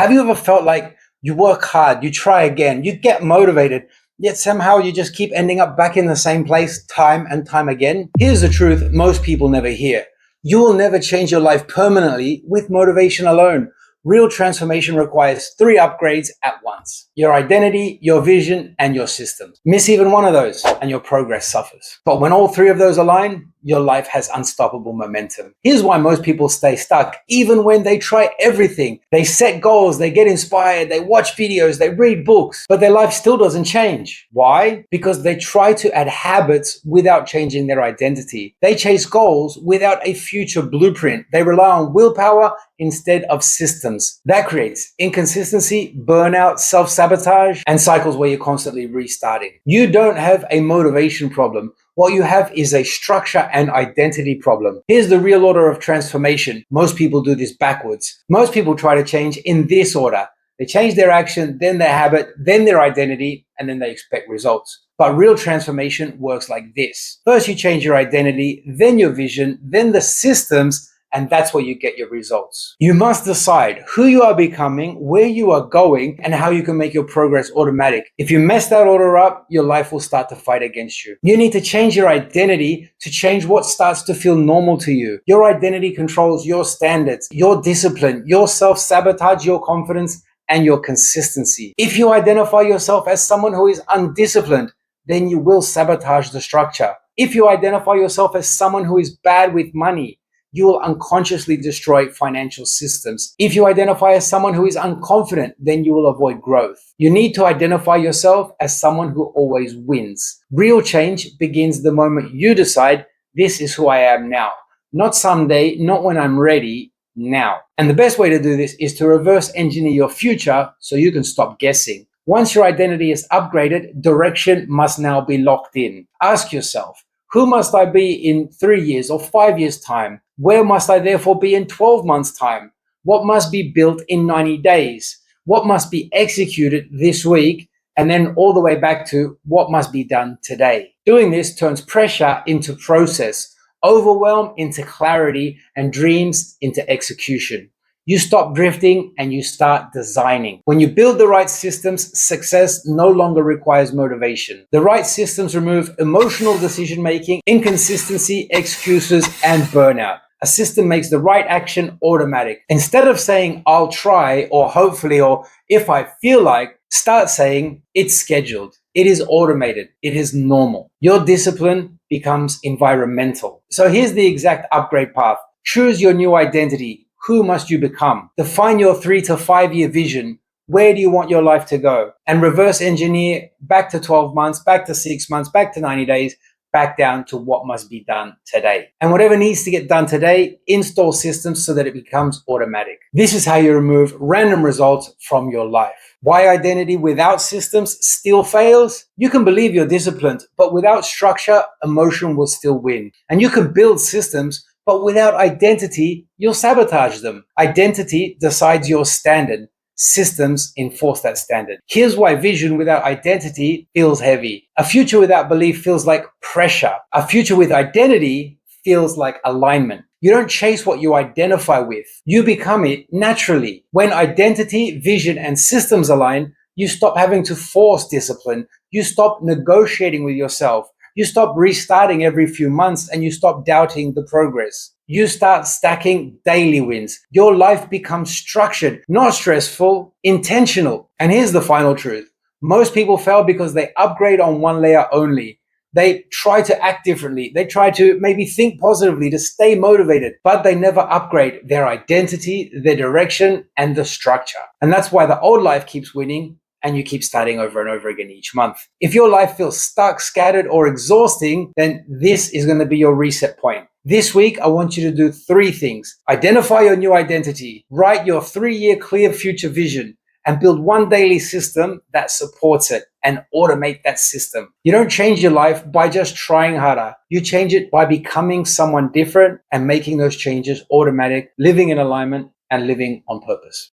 Have you ever felt like you work hard, you try again, you get motivated, yet somehow you just keep ending up back in the same place time and time again? Here's the truth most people never hear. You will never change your life permanently with motivation alone. Real transformation requires 3 upgrades at once: your identity, your vision, and your systems. Miss even one of those and your progress suffers. But when all 3 of those align, your life has unstoppable momentum. Here's why most people stay stuck, even when they try everything. They set goals, they get inspired, they watch videos, they read books, but their life still doesn't change. Why? Because they try to add habits without changing their identity. They chase goals without a future blueprint. They rely on willpower instead of systems. That creates inconsistency, burnout, self-sabotage, and cycles where you're constantly restarting. You don't have a motivation problem. What you have is a structure and identity problem. Here's the real order of transformation. Most people do this backwards. Most people try to change in this order. They change their action, then their habit, then their identity, and then they expect results. But real transformation works like this. First, you change your identity, then your vision, then the systems, and that's where you get your results. You must decide who you are becoming, where you are going, and how you can make your progress automatic. If you mess that order up, your life will start to fight against you. You need to change your identity to change what starts to feel normal to you. Your identity controls your standards, your discipline, your self-sabotage, your confidence, and your consistency. If you identify yourself as someone who is undisciplined, then you will sabotage the structure. If you identify yourself as someone who is bad with money, you will unconsciously destroy financial systems. If you identify as someone who is unconfident, then you will avoid growth. You need to identify yourself as someone who always wins. Real change begins the moment you decide, this is who I am now. Not someday, not when I'm ready, now. And the best way to do this is to reverse engineer your future so you can stop guessing. Once your identity is upgraded, direction must now be locked in. Ask yourself, who must I be in 3 years or 5 years' time? Where must I therefore be in 12 months' time? What must be built in 90 days? What must be executed this week? And then all the way back to what must be done today. Doing this turns pressure into process, overwhelm into clarity, and dreams into execution. You stop drifting and you start designing. When you build the right systems, success no longer requires motivation. The right systems remove emotional decision-making, inconsistency, excuses, and burnout. A system makes the right action automatic. Instead of saying, I'll try, or hopefully, or if I feel like, start saying, it's scheduled. It is automated. It is normal. Your discipline becomes environmental. So here's the exact upgrade path. Choose your new identity. Who must you become? Define your 3 to 5 year vision. Where do you want your life to go? And reverse engineer back to 12 months, back to 6 months, back to 90 days, back down to what must be done today. And whatever needs to get done today, install systems so that it becomes automatic. This is how you remove random results from your life. Why identity without systems still fails? You can believe you're disciplined, but without structure, emotion will still win. And you can build systems, but without identity, you'll sabotage them. Identity decides your standard. Systems enforce that standard. Here's why vision without identity feels heavy. A future without belief feels like pressure. A future with identity feels like alignment. You don't chase what you identify with. You become it naturally. When identity, vision, and systems align, you stop having to force discipline. You stop negotiating with yourself. You stop restarting every few months and you stop doubting the progress. You start stacking daily wins. Your life becomes structured, not stressful, intentional. And here's the final truth. Most people fail because they upgrade on one layer only. They try to act differently. They try to maybe think positively to stay motivated, but they never upgrade their identity, their direction, and the structure. And that's why the old life keeps winning and you keep starting over and over again each month. If your life feels stuck, scattered, or exhausting, then this is going to be your reset point. This week, I want you to do 3 things. Identify your new identity, write your 3-year clear future vision, and build one daily system that supports it and automate that system. You don't change your life by just trying harder. You change it by becoming someone different and making those changes automatic, living in alignment, and living on purpose.